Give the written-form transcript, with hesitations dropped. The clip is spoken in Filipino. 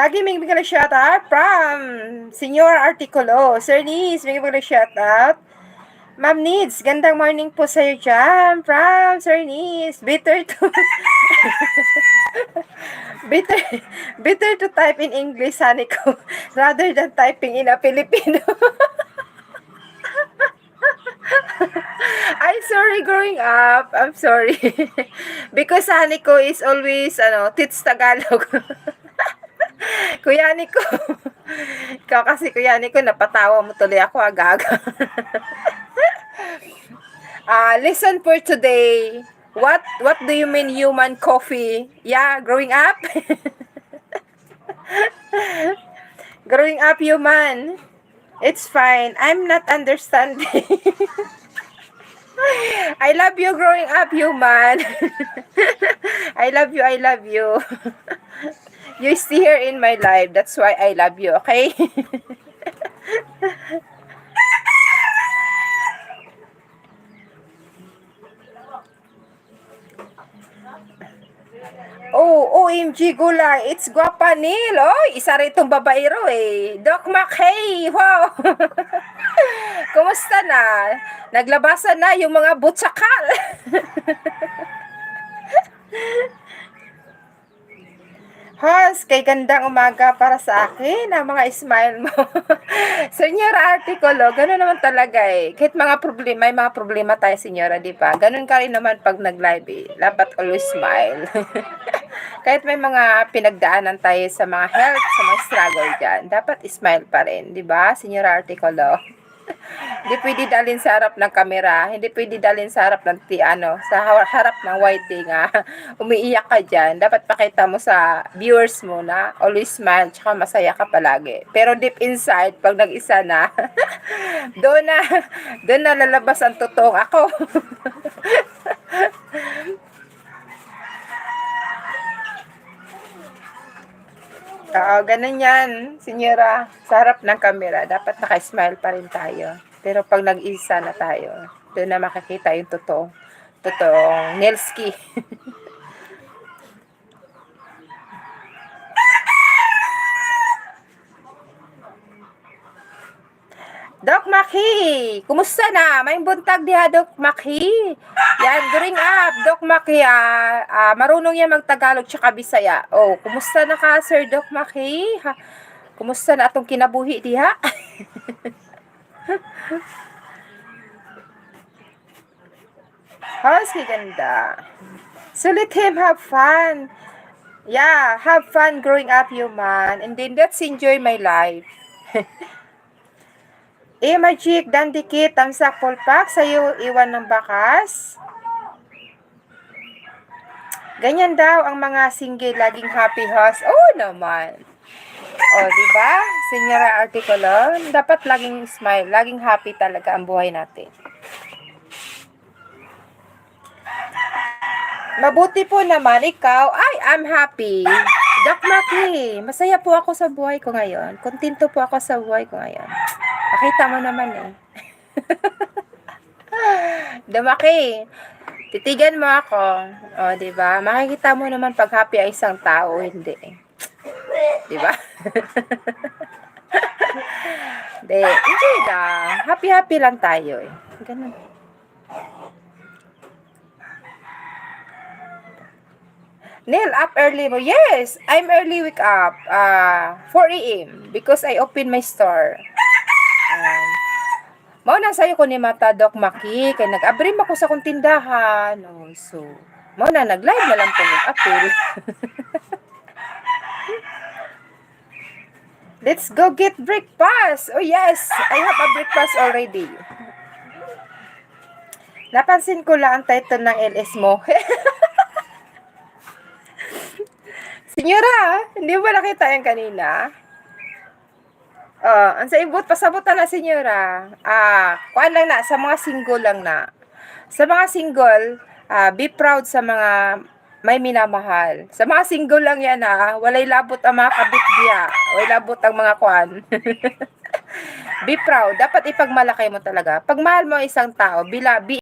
Dagi may bigyan shout out from Senyor Articulo. Sir Nis, may bigyan shout out. Ma'am Needs, gandang morning po sa'yo dyan from Sir Nis. Bitter to bitter, bitter to type in English, honey ko, rather than typing in a Filipino. I'm sorry growing up. I'm sorry. Because honey ko is always, tits Tagalog. Kuya Nico. Ikaw kasi Kuya Nico, napatawa mo tuloy ako aga-aga. Listen for today. What do you mean human coffee? Yeah, growing up? Growing up human. It's fine. I'm not understanding. I love you growing up human. I love you, I love you. You stay here in my life. That's why I love you, okay? Oh, OMG gulay. It's Guapa Nil. Oh, isa rin itong babaero eh. Doc Mackay. Wow. Kumusta na? Naglabasan na yung mga butsakal. Hos, kay gandang umaga para sa akin, ang mga smile mo. Senyora Articulo, gano'n naman talaga eh. Kahit mga problema, may mga problema tayo, senyora, di ba? Gano'n ka rin naman pag nag-live eh. Dapat always smile. Kahit may mga pinagdaanan tayo sa mga health, sa mga struggle dyan, dapat smile pa rin, di ba, senyora Articulo? Hindi pwede dalhin sa harap ng kamera, hindi pwede dalhin sa harap ng sa harap ng white nga. Umiiyak ka dyan. Dapat pakita mo sa viewers mo na always smile, tsaka masaya ka palagi. Pero deep inside, pag nag-isa na, doon na lalabas ang totoong ako. Oo, ganun yan, senyora. Sa harap ng kamera, dapat naka-smile pa rin tayo. Pero pag nag-isa na tayo, doon na makikita yung totoong Nelski. Doc Maki, kumusta na? May buntag diha, Doc Maki. Yan, growing up, Doc Maki, marunong yan mag-Tagalog tsaka Bisaya. Oh, kumusta na ka, Sir Doc Maki? Kumusta na atong kinabuhi diha? How's he ganda? So let him have fun. Yeah, have fun growing up, human. And then let's enjoy my life. Magic, dandikit, tamsak, pulpak, sa'yo iwan ng bakas. Ganyan daw ang mga single, laging happy host. Oh, naman. Oh, diba? Senyora Articulo, dapat laging smile, laging happy talaga ang buhay natin. Mabuti po naman, ikaw, I'm happy. Doc Maki, masaya po ako sa buhay ko ngayon. Kontento po ako sa buhay ko ngayon. Nakita mo naman eh. Dumaki, titigan mo ako. O, diba? Makikita mo naman pag happy ang isang tao, hindi eh. Diba? Hindi, enjoy lang. Happy-happy lang tayo eh. Ganun. Neil, up early mo? Yes, I'm early wake up. 4 a.m. because I open my store. Mao na sayo ko ni mata Doc Maki kay nag-abrim ako sa kong tindahan. Oh, so mao na nag-live na lang po mag-appeal. Let's go get breakfast. Oh yes, I have a breakfast already. Napansin ko lang ang title ng LS mo. Senyora, hindi mo ba nakita yan kanina? Ang sa ibot, pasabutan na, senyora. Kuan lang na, sa mga single lang na. Sa mga single, be proud sa mga may minamahal. Sa mga single lang yan, walay labot ang mga kabit diya. Walay labot ang mga kuan. Be proud. Dapat ipagmalaki mo talaga. Pag mahal mo isang tao, be